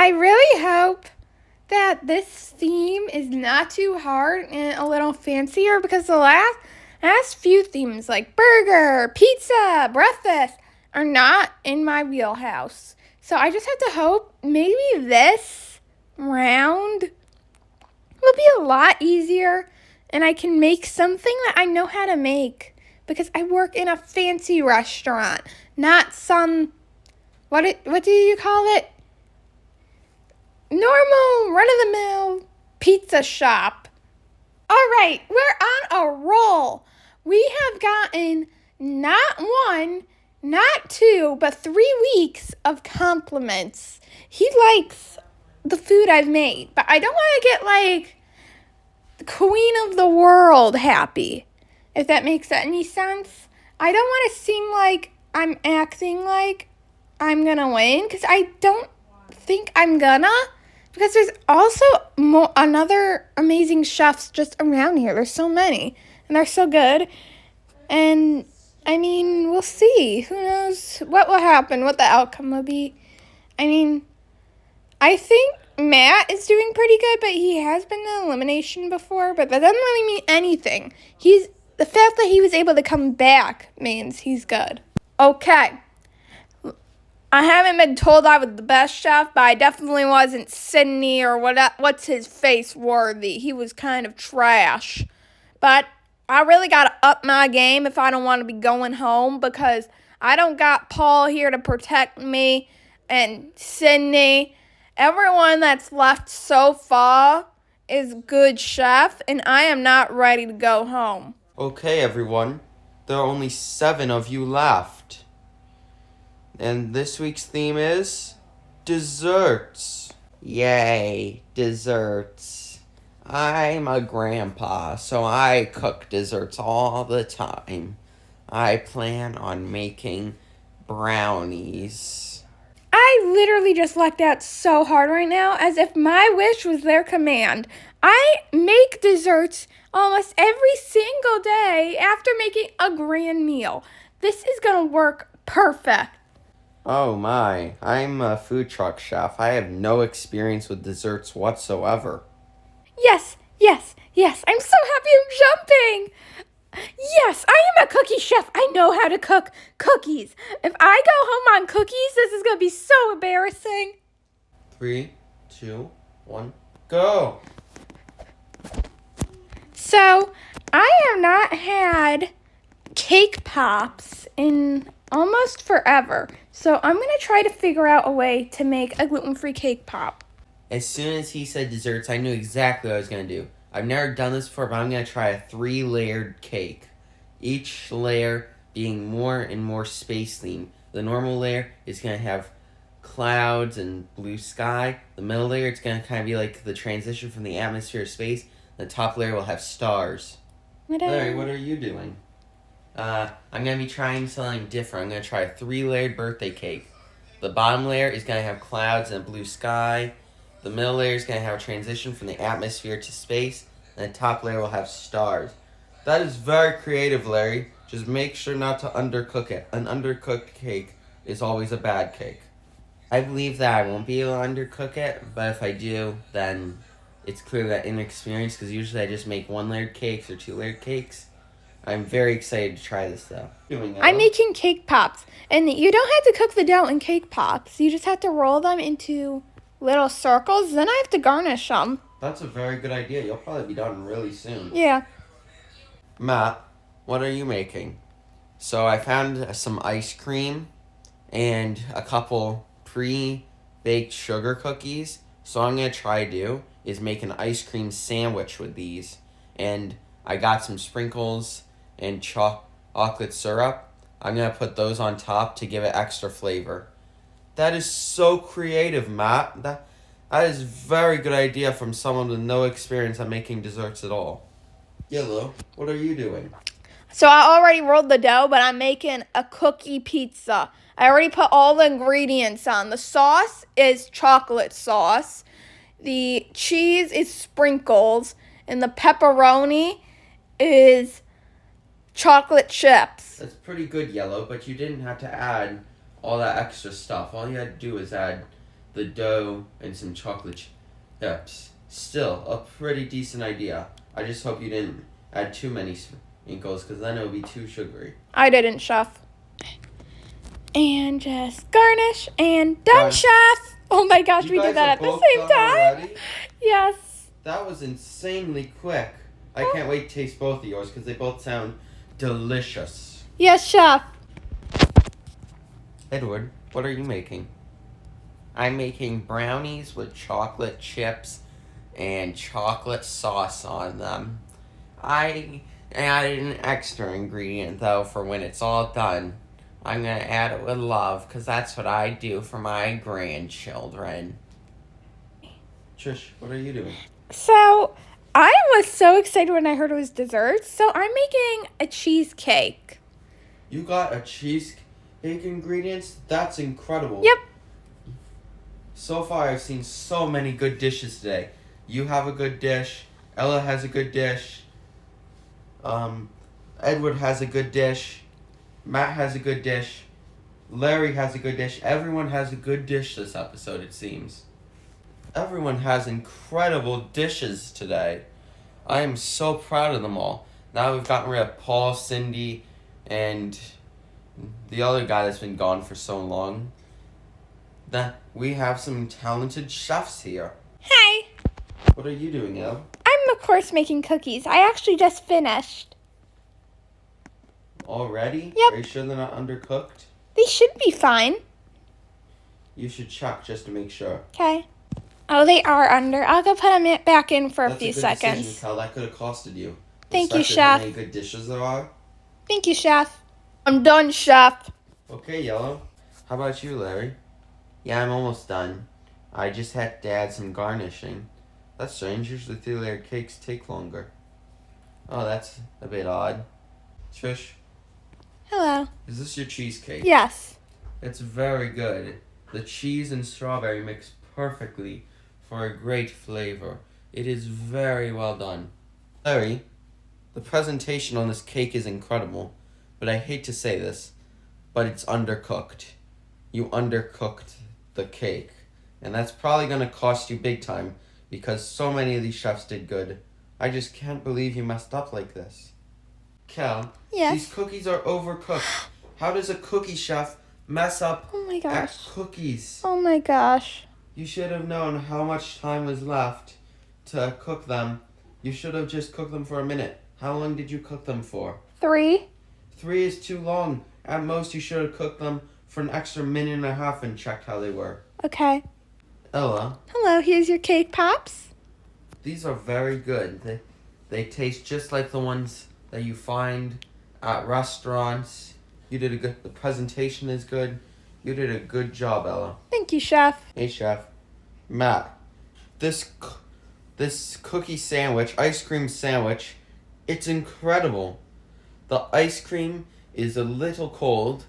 I really hope that this theme is not too hard and a little fancier because the last few themes like burger, pizza, breakfast are not in my wheelhouse. So I just have to hope maybe this round will be a lot easier and I can make something that I know how to make because I work in a fancy restaurant, not some what do you call it? Normal, run-of-the-mill pizza shop. All right, we're on a roll. We have gotten not one, not two, but 3 weeks of compliments. He likes the food I've made, but I don't want to get like the queen of the world happy, if that makes any sense. I don't want to seem like I'm acting like I'm going to win, because I don't think I'm gonna. Because there's also another amazing chefs just around here. There's so many, and they're so good. And, I mean, we'll see. Who knows what will happen, what the outcome will be. I mean, I think Matt is doing pretty good, but he has been in elimination before, but that doesn't really mean anything. The fact that he was able to come back means he's good. Okay. I haven't been told I was the best chef, but I definitely wasn't Sydney or what's his face worthy. He was kind of trash. But I really got to up my game if I don't want to be going home, because I don't got Paul here to protect me and Sydney. Everyone that's left so far is good chef, and I am not ready to go home. Okay, everyone. There are only 7 of you left. And this week's theme is desserts. Yay, desserts. I'm a grandpa, so I cook desserts all the time. I plan on making brownies. I literally just lucked out so hard right now, as if my wish was their command. I make desserts almost every single day after making a grand meal. This is going to work perfect. Oh my, I'm a food truck chef. I have no experience with desserts whatsoever. Yes. I'm so happy I'm jumping. Yes, I am a cookie chef. I know how to cook cookies. If I go home on cookies, this is going to be so embarrassing. 3, 2, 1, go! So, I have not had cake pops in almost forever. So, I'm going to try to figure out a way to make a gluten-free cake pop. As soon as he said desserts, I knew exactly what I was going to do. I've never done this before, but I'm going to try a 3-layered cake. Each layer being more and more space themed. The normal layer is going to have clouds and blue sky. The middle layer, it's going to kind of be like the transition from the atmosphere to space. The top layer will have stars. Larry, what are you doing? I'm going to be trying something different. I'm going to try a 3-layered birthday cake. The bottom layer is going to have clouds and blue sky. The middle layer is going to have a transition from the atmosphere to space, and the top layer will have stars. That is very creative, Larry. Just make sure not to undercook it. An undercooked cake is always a bad cake. I believe that I won't be able to undercook it, but if I do, then it's clear that inexperience, because usually I just make 1-layered cakes or 2-layered cakes. I'm very excited to try this, though. I'm making cake pops, and you don't have to cook the dough in cake pops. You just have to roll them into little circles, then I have to garnish them. That's a very good idea. You'll probably be done really soon. Yeah. Matt, what are you making? So I found some ice cream and a couple pre-baked sugar cookies. So what I'm going to try to do is make an ice cream sandwich with these. And I got some sprinkles and chocolate syrup. I'm going to put those on top to give it extra flavor. That is so creative, Matt. That is a very good idea from someone with no experience on making desserts at all. Yellow, what are you doing? So I already rolled the dough, but I'm making a cookie pizza. I already put all the ingredients on. The sauce is chocolate sauce. The cheese is sprinkles. And the pepperoni is chocolate chips. That's pretty good, Yellow, but you didn't have to add all that extra stuff. All you had to do is add the dough, and some chocolate chips. Still, a pretty decent idea. I just hope you didn't add too many sprinkles, because then it would be too sugary. I didn't, Chef. And just garnish and done, Done. Chef. Oh my gosh, You we guys did that are at the both same done time. already? Yes. That was insanely quick. I can't wait to taste both of yours because they both sound delicious. Yes, Chef. Edward, what are you making? I'm making brownies with chocolate chips and chocolate sauce on them. I added an extra ingredient though for when it's all done. I'm going to add it with love because that's what I do for my grandchildren. Trish, what are you doing? So, I was so excited when I heard it was dessert. So, I'm making a cheesecake. You got a cheesecake ingredients? That's incredible. Yep. So far, I've seen so many good dishes today. You have a good dish. Ella has a good dish. Edward has a good dish. Matt has a good dish. Larry has a good dish. Everyone has a good dish this episode, it seems. Everyone has incredible dishes today. I am so proud of them all. Now we've gotten rid of Paul, Cindy, and the other guy that's been gone for so long. That we have some talented chefs here. Hi. What are you doing, Elle? I'm, of course, making cookies. I actually just finished. Already? Yep. Are you sure they're not undercooked? They should be fine. You should check just to make sure. Okay. Oh, they are under. I'll go put them back in for a few That's a good seconds. decision, Cal. That could have costed you. Thank you, Especially Chef. How many good dishes there are. Thank you, Chef. I'm done, Chef. Okay, Yellow. How about you, Larry? Yeah, I'm almost done. I just had to add some garnishing. That's strange. Usually 3-layered cakes take longer. Oh, that's a bit odd. Trish, Hello. is this your cheesecake? Yes. It's very good. The cheese and strawberry mix perfectly for a great flavor. It is very well done. Larry, the presentation on this cake is incredible, but I hate to say this, but it's undercooked. You undercooked the cake, and that's probably going to cost you big time because so many of these chefs did good. I just can't believe you messed up like this. Cal, Yes. these cookies are overcooked. How does a cookie chef mess up Oh my at gosh. cookies? Oh my gosh. You should have known how much time was left to cook them. You should have just cooked them for a minute. How long did you cook them for? 3. 3 is too long. At most, you should have cooked them for an extra minute and a half and checked how they were. Okay. Ella, Hello, here's your cake pops. these are very good. They taste just like the ones that you find at restaurants. You did a good. The presentation is good. You did a good job, Ella. Thank you, Chef. Hey, Chef. Matt, this cookie sandwich, ice cream sandwich, it's incredible. The ice cream is a little cold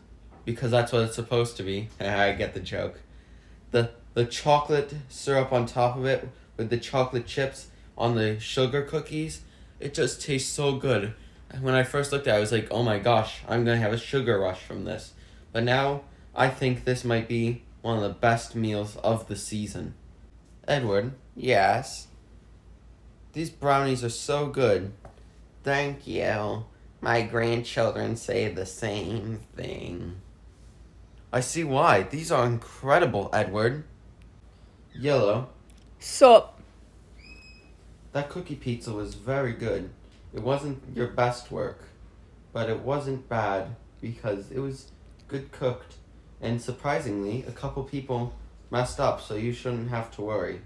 because that's what it's supposed to be. I get the joke. The chocolate syrup on top of it with the chocolate chips on the sugar cookies, it just tastes so good. When I first looked at it, I was like, oh my gosh, I'm going to have a sugar rush from this. But now, I think this might be one of the best meals of the season. Edward, yes? These brownies are so good. Thank you. My grandchildren say the same thing. I see why. These are incredible, Edward. Yellow, Sup? that cookie pizza was very good. It wasn't your best work, but it wasn't bad because it was good cooked. And surprisingly, a couple people messed up, so you shouldn't have to worry.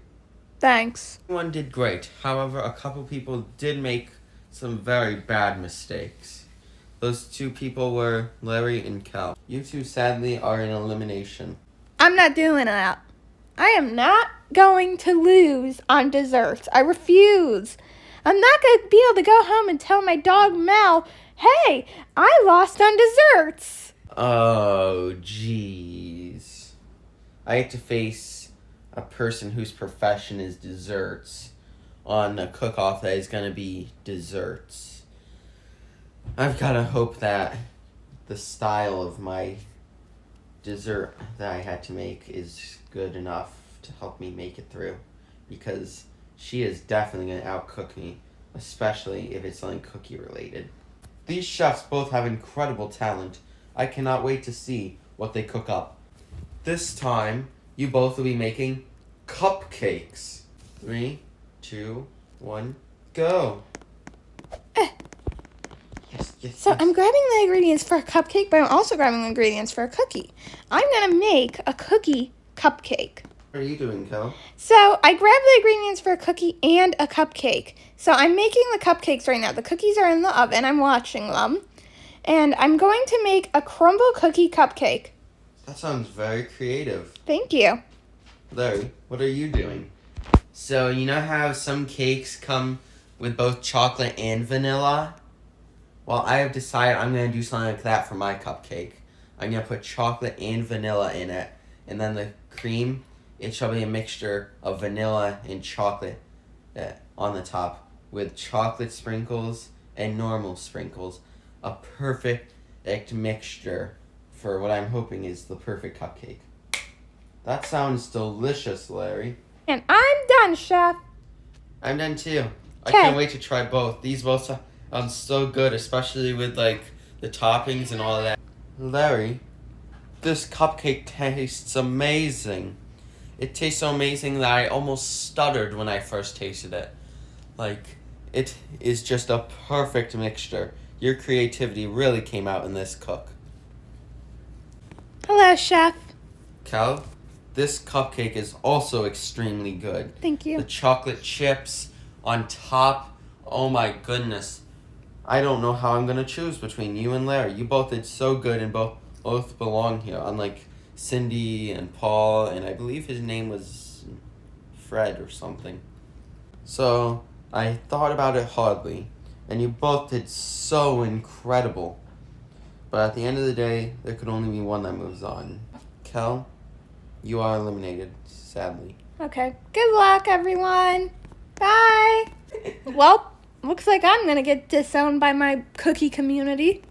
Thanks. Everyone did great. However, a couple people did make some very bad mistakes. Those 2 people were Larry and Cal. You 2 sadly are in elimination. I'm not doing that. I am not going to lose on desserts. I refuse. I'm not going to be able to go home and tell my dog Mel, hey, I lost on desserts. Oh, jeez. I had to face a person whose profession is desserts on a cook-off that is going to be desserts. I've got to hope that the style of my dessert that I had to make is good enough to help me make it through, because she is definitely going to outcook me, especially if it's something cookie related. These chefs both have incredible talent. I cannot wait to see what they cook up. This time, you both will be making cupcakes. 3, 2, 1, go. So I'm grabbing the ingredients for a cupcake, but I'm also grabbing the ingredients for a cookie. I'm going to make a cookie cupcake. What are you doing, Kel? So I grabbed the ingredients for a cookie and a cupcake. So I'm making the cupcakes right now. The cookies are in the oven. I'm watching them. And I'm going to make a crumble cookie cupcake. That sounds very creative. Thank you. Larry, what are you doing? So, you know how some cakes come with both chocolate and vanilla? Well, I have decided I'm going to do something like that for my cupcake. I'm going to put chocolate and vanilla in it. And then the cream, it shall be a mixture of vanilla and chocolate on the top, with chocolate sprinkles and normal sprinkles. A perfect mixture for what I'm hoping is the perfect cupcake. That sounds delicious, Larry. And I'm done, Chef. I'm done too. I 'Kay. can't wait to try both. These both sound so good, especially with like the toppings and all of that. Larry, this cupcake tastes amazing. It tastes so amazing that I almost stuttered when I first tasted it. Like, it is just a perfect mixture. Your creativity really came out in this cook. Hello, Chef. Cal, this cupcake is also extremely good. Thank you. The chocolate chips on top, oh my goodness. I don't know how I'm going to choose between you and Larry. You both did so good and both belong here, unlike Cindy and Paul, and I believe his name was Fred or something. So, I thought about it hardly, and you both did so incredible. But at the end of the day, there could only be one that moves on. Kel, you are eliminated, sadly. Okay. Good luck, everyone. Bye. Well, looks like I'm going to get disowned by my cookie community.